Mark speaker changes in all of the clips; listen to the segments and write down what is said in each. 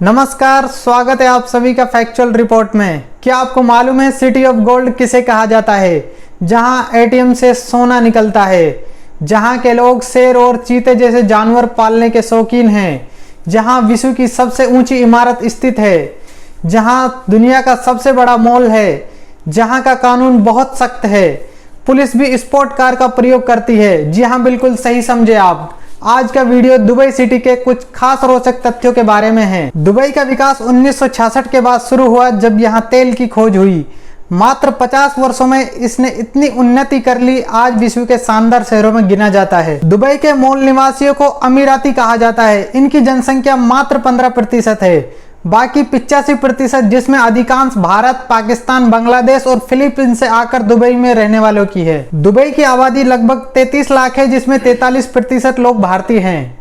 Speaker 1: नमस्कार, स्वागत है आप सभी का फैक्चुअल रिपोर्ट में। क्या आपको मालूम है सिटी ऑफ गोल्ड किसे कहा जाता है? जहां एटीएम से सोना निकलता है, जहां के लोग शेर और चीते जैसे जानवर पालने के शौकीन हैं, जहां विश्व की सबसे ऊंची इमारत स्थित है, जहां दुनिया का सबसे बड़ा मॉल है, जहां का कानून बहुत सख्त है, पुलिस भी स्पोर्ट कार का प्रयोग करती है। जी हाँ, बिल्कुल सही समझे आप। आज का वीडियो दुबई सिटी के कुछ खास रोचक तथ्यों के बारे में है। दुबई का विकास 1966 के बाद शुरू हुआ, जब यहाँ तेल की खोज हुई। मात्र 50 वर्षों में इसने इतनी उन्नति कर ली, आज विश्व के शानदार शहरों में गिना जाता है। दुबई के मूल निवासियों को अमीराती कहा जाता है। इनकी जनसंख्या मात्र 15% है, बाकी 85%, जिसमें अधिकांश भारत, पाकिस्तान, बांग्लादेश और फिलीपींस से आकर दुबई में रहने वालों की है। दुबई की आबादी लगभग 33 लाख है, जिसमें 43% लोग भारतीय हैं।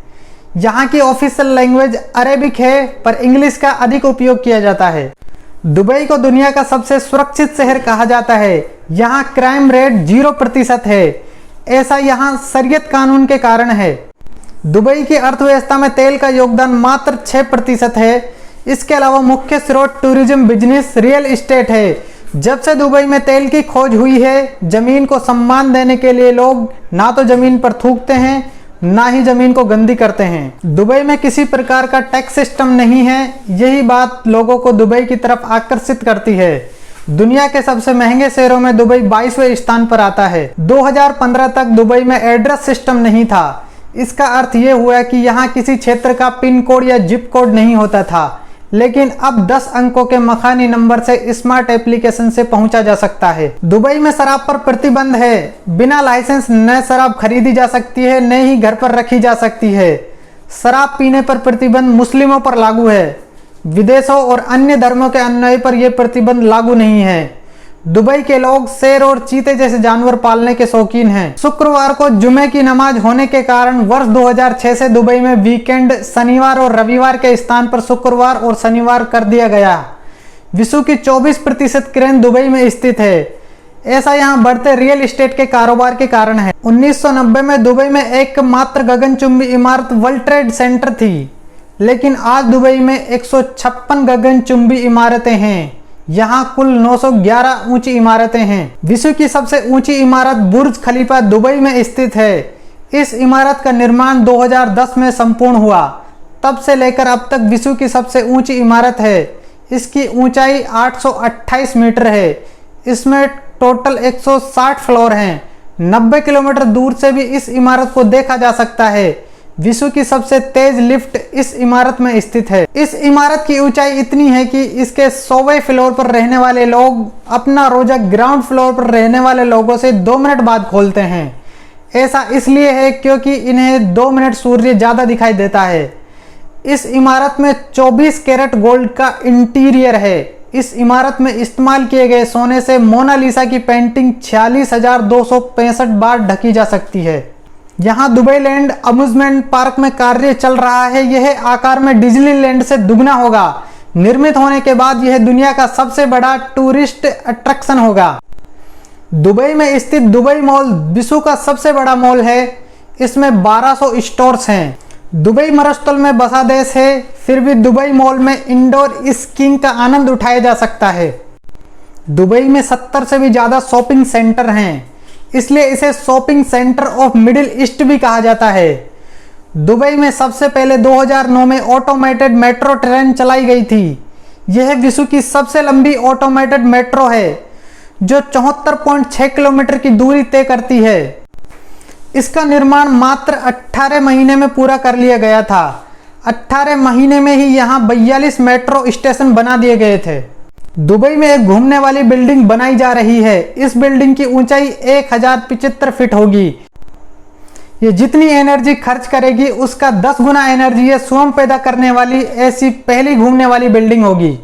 Speaker 1: यहाँ की ऑफिशियल लैंग्वेज अरेबिक है, पर इंग्लिश का अधिक उपयोग किया जाता है। दुबई को दुनिया का सबसे सुरक्षित शहर कहा जाता है। यहाँ क्राइम रेट 0% है। ऐसा यहाँ शरीयत कानून के कारण है। दुबई की अर्थव्यवस्था में तेल का योगदान मात्र 6% है। इसके अलावा मुख्य स्रोत टूरिज्म, बिजनेस, रियल एस्टेट है। जब से दुबई में तेल की खोज हुई है, जमीन को सम्मान देने के लिए लोग ना तो जमीन पर थूकते हैं, ना ही जमीन को गंदी करते हैं। दुबई में किसी प्रकार का टैक्स सिस्टम नहीं है। यही बात लोगों को दुबई की तरफ आकर्षित करती है। दुनिया के सबसे महंगे शहरों में दुबई 22वें स्थान पर आता है। 2015 तक दुबई में एड्रेस सिस्टम नहीं था। इसका अर्थ ये हुआ कि यहाँ किसी क्षेत्र का पिन कोड या जिप कोड नहीं होता था, लेकिन अब 10 अंकों के मकानी नंबर से स्मार्ट एप्लीकेशन से पहुंचा जा सकता है। दुबई में शराब पर प्रतिबंध है। बिना लाइसेंस न शराब खरीदी जा सकती है, न ही घर पर रखी जा सकती है। शराब पीने पर प्रतिबंध मुस्लिमों पर लागू है। विदेशों और अन्य धर्मों के अनुयायी पर यह प्रतिबंध लागू नहीं है। दुबई के लोग शेर और चीते जैसे जानवर पालने के शौकीन हैं। शुक्रवार को जुमे की नमाज होने के कारण वर्ष 2006 से दुबई में वीकेंड शनिवार और रविवार के स्थान पर शुक्रवार और शनिवार कर दिया गया। विश्व की 24% क्रेन दुबई में स्थित है। ऐसा यहाँ बढ़ते रियल एस्टेट के कारोबार के कारण है। 1990 में दुबई में एकमात्र गगनचुंबी इमारत वर्ल्ड ट्रेड सेंटर थी, लेकिन आज दुबई में 156 गगनचुंबी इमारतें हैं। यहाँ कुल 911 ऊंची इमारतें हैं। विश्व की सबसे ऊंची इमारत बुर्ज खलीफा दुबई में स्थित है। इस इमारत का निर्माण 2010 में संपूर्ण हुआ। तब से लेकर अब तक विश्व की सबसे ऊंची इमारत है। इसकी ऊंचाई 828 मीटर है। इसमें टोटल 160 फ्लोर हैं। 90 किलोमीटर दूर से भी इस इमारत को देखा जा सकता है। विश्व की सबसे तेज लिफ्ट इस इमारत में स्थित है। इस इमारत की ऊंचाई इतनी है कि इसके 100वें फ्लोर पर रहने वाले लोग अपना रोजा ग्राउंड फ्लोर पर रहने वाले लोगों से 2 मिनट बाद खोलते हैं। ऐसा इसलिए है क्योंकि इन्हें 2 मिनट सूर्य ज्यादा दिखाई देता है। इस इमारत में 24 कैरेट गोल्ड का इंटीरियर है। इस इमारत में इस्तेमाल किए गए सोने से मोनालिसा की पेंटिंग 46,265 बार ढकी जा सकती है। यहाँ दुबई लैंड अम्यूजमेंट पार्क में कार्य चल रहा है। यह आकार में डिज्नीलैंड से दुगना होगा। निर्मित होने के बाद यह दुनिया का सबसे बड़ा टूरिस्ट अट्रैक्शन होगा। दुबई में स्थित दुबई मॉल विश्व का सबसे बड़ा मॉल है। इसमें 1200 स्टोर्स हैं। दुबई मरुस्थल में बसा देश है, फिर भी दुबई मॉल में इंडोर स्कीइंग का आनंद उठाया जा सकता है। दुबई में 70 से भी ज्यादा शॉपिंग सेंटर हैं, इसलिए इसे shopping centre of middle east भी कहा जाता है। दुबई में सबसे पहले 2009 में ऑटोमेटेड मेट्रो ट्रेन चलाई गई थी। यह विश्व की सबसे लंबी ऑटोमेटेड मेट्रो है, जो 74.6 किलोमीटर की दूरी तय करती है। इसका निर्माण मात्र 18 महीने में पूरा कर लिया गया था। 18 महीने में ही यहाँ 42 मेट्रो स्टेशन बना दिए गए थे। दुबई में एक घूमने वाली बिल्डिंग बनाई जा रही है। इस बिल्डिंग की ऊंचाई 1075 फीट होगी। ये जितनी एनर्जी खर्च करेगी, उसका 10 गुना एनर्जी ये स्वयं पैदा करने वाली ऐसी पहली घूमने वाली बिल्डिंग होगी।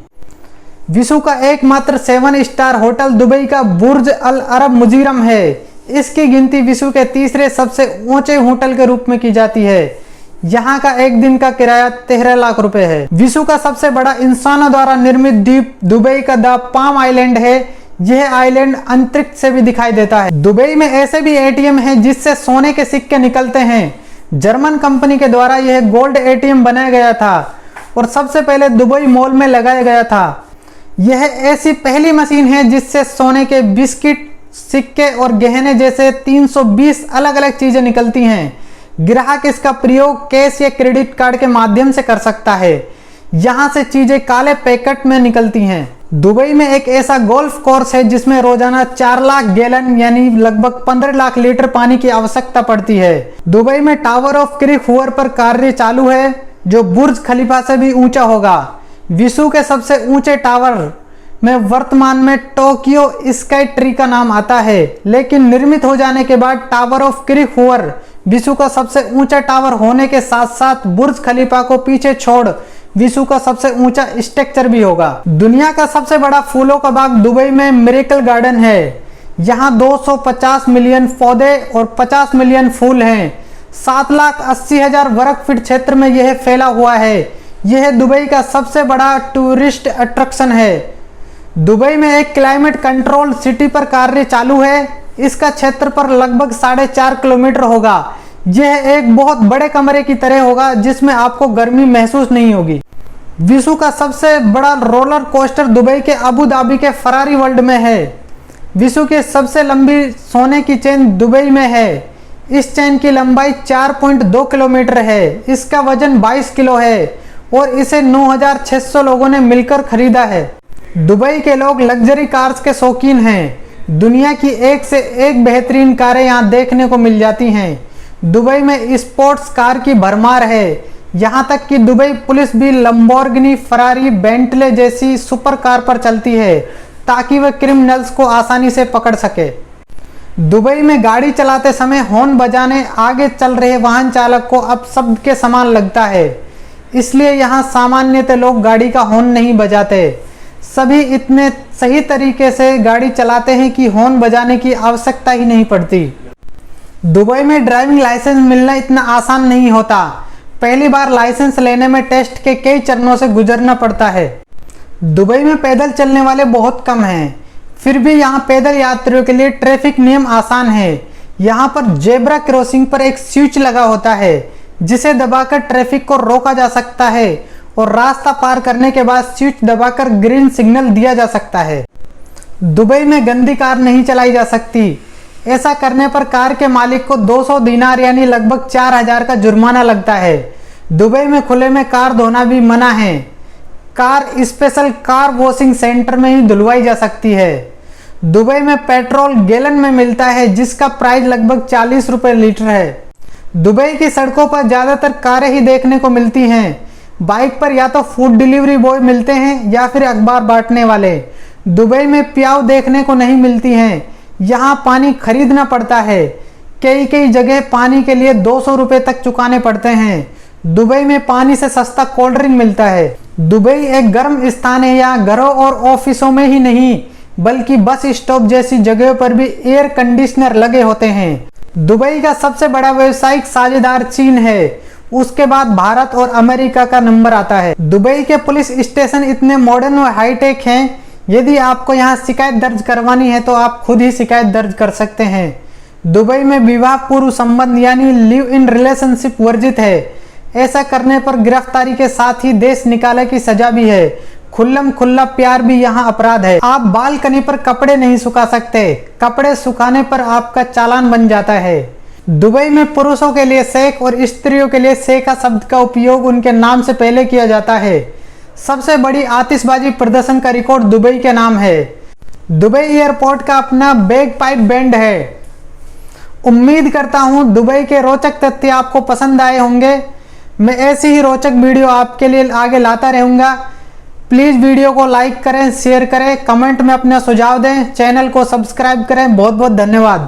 Speaker 1: विश्व का एकमात्र 7 स्टार होटल दुबई का बुर्ज अल अरब मुजीरम है। इसकी गिनती विश्व के तीसरे सबसे ऊंचे होटल के रूप में की जाती है। यहाँ का एक दिन का किराया 13 लाख रुपए है। विश्व का सबसे बड़ा इंसानों द्वारा निर्मित द्वीप दुबई का द पाम आइलैंड है। यह आइलैंड अंतरिक्ष से भी दिखाई देता है। दुबई में ऐसे भी एटीएम हैं जिससे सोने के सिक्के निकलते हैं। जर्मन कंपनी के द्वारा यह गोल्ड एटीएम बनाया गया था। और सबसे पहले दुबई मॉल में लगाया गया था। यह ऐसी पहली मशीन है जिससे सोने के बिस्किट, सिक्के और गहने जैसे 320 अलग अलग चीजें निकलती हैं। ग्राहक इसका प्रयोग कैश या क्रेडिट कार्ड के माध्यम से कर सकता है। यहाँ से चीजें काले पैकेट में निकलती हैं। दुबई में एक ऐसा गोल्फ कोर्स है जिसमें रोजाना 4 लाख गैलन यानी लगभग 15 लाख लीटर पानी की आवश्यकता पड़ती है। दुबई में टावर ऑफ क्रिक हुअर पर कार्य चालू है जो बुर्ज खलीफा से भी ऊंचा होगा। विश्व के सबसे ऊंचे टावर में वर्तमान में टोक्यो स्काई ट्री का नाम आता है, लेकिन निर्मित हो जाने के बाद टावर ऑफ क्रिक हुअर विश्व का सबसे ऊंचा टावर होने के साथ साथ बुर्ज खलीफा को पीछे छोड़ विश्व का सबसे ऊंचा स्ट्रक्चर भी होगा। दुनिया का सबसे बड़ा फूलों का बाग दुबई में मिरेकल गार्डन है। यहाँ 250 मिलियन पौधे और 50 मिलियन फूल हैं। 7,80,000 वर्ग फीट क्षेत्र में यह फैला हुआ है। यह दुबई का सबसे बड़ा टूरिस्ट अट्रैक्शन है। दुबई में एक क्लाइमेट कंट्रोल सिटी पर कार्य चालू है। इसका क्षेत्र पर लगभग 4.5 किलोमीटर होगा। यह एक बहुत बड़े कमरे की तरह होगा जिसमें आपको गर्मी महसूस नहीं होगी। विश्व का सबसे बड़ा रोलर कोस्टर दुबई के अबू धाबी के फरारी वर्ल्ड में है। विश्व की सबसे लंबी सोने की चेन दुबई में है। इस चेन की लंबाई 4.2 किलोमीटर है। इसका वजन 22 किलो है और इसे 9,600 लोगों ने मिलकर खरीदा है। दुबई के लोग लग्जरी कार्स के शौकीन हैं। दुनिया की एक से एक बेहतरीन कारें यहाँ देखने को मिल जाती हैं। दुबई में स्पोर्ट्स कार की भरमार है। यहाँ तक कि दुबई पुलिस भी लंबोर्गिनी, फरारी, बेंटले जैसी सुपर कार पर चलती है ताकि वह क्रिमिनल्स को आसानी से पकड़ सके। दुबई में गाड़ी चलाते समय हॉर्न बजाने आगे चल रहे वाहन चालक को अब शब्द के समान लगता है, इसलिए यहाँ सामान्यतः लोग गाड़ी का हॉर्न नहीं बजाते। सभी इतने सही तरीके से गाड़ी चलाते हैं कि हॉर्न बजाने की आवश्यकता ही नहीं पड़ती। दुबई में ड्राइविंग लाइसेंस मिलना इतना आसान नहीं होता। पहली बार लाइसेंस लेने में टेस्ट के कई चरणों से गुजरना पड़ता है। दुबई में पैदल चलने वाले बहुत कम हैं, फिर भी यहाँ पैदल यात्रियों के लिए ट्रैफिक नियम आसान है। यहाँ पर जेब्रा क्रॉसिंग पर एक स्विच लगा होता है जिसे दबाकर ट्रैफिक को रोका जा सकता है और रास्ता पार करने के बाद स्विच दबाकर ग्रीन सिग्नल दिया जा सकता है। दुबई में गंदी कार नहीं चलाई जा सकती। ऐसा करने पर कार के मालिक को 200 दिनार यानी लगभग 4,000 का जुर्माना लगता है। दुबई में खुले में कार धोना भी मना है। Car special car washing centre में ही धुलवाई जा सकती है। दुबई में पेट्रोल गैलन में मिलता है जिसका प्राइस लगभग 40 रुपये लीटर है। दुबई की सड़कों पर ज़्यादातर कारें ही देखने को मिलती हैं। बाइक पर या तो फूड डिलीवरी बॉय मिलते हैं या फिर अखबार बांटने वाले। दुबई में प्याऊ देखने को नहीं मिलती हैं। यहाँ पानी खरीदना पड़ता है। कई जगह पानी के लिए 200 रुपये तक चुकाने पड़ते हैं। दुबई में पानी से सस्ता कोल्ड ड्रिंक मिलता है। दुबई एक गर्म स्थान है। यहाँ घरों और ऑफिसों में ही नहीं बल्कि बस स्टॉप जैसी जगहों पर भी एयर कंडीशनर लगे होते हैं। दुबई का सबसे बड़ा व्यावसायिक साझेदार चीन है। उसके बाद भारत और अमेरिका का नंबर आता है। दुबई के पुलिस स्टेशन इतने मॉडर्न और हाईटेक हैं। यदि आपको यहाँ शिकायत दर्ज करवानी है तो आप खुद ही शिकायत दर्ज कर सकते हैं। दुबई में विवाह पूर्व संबंध यानी लिव इन रिलेशनशिप वर्जित है। ऐसा करने पर गिरफ्तारी के साथ ही देश निकाले की सजा भी है। खुल्लम खुल्ला प्यार भी यहाँ अपराध है। आप बालकनी पर कपड़े नहीं सुखा सकते। कपड़े सुखाने पर आपका चालान बन जाता है। दुबई में पुरुषों के लिए शेख और स्त्रियों के लिए शेखा शब्द का उपयोग उनके नाम से पहले किया जाता है। सबसे बड़ी आतिशबाजी प्रदर्शन का रिकॉर्ड दुबई के नाम है। दुबई एयरपोर्ट का अपना बैग पाइप बैंड है। उम्मीद करता हूँ दुबई के रोचक तथ्य आपको पसंद आए होंगे। मैं ऐसी ही रोचक वीडियो आपके लिए आगे लाता रहूँगा। प्लीज़ वीडियो को लाइक करें, शेयर करें, कमेंट में अपना सुझाव दें, चैनल को सब्सक्राइब करें। बहुत बहुत धन्यवाद।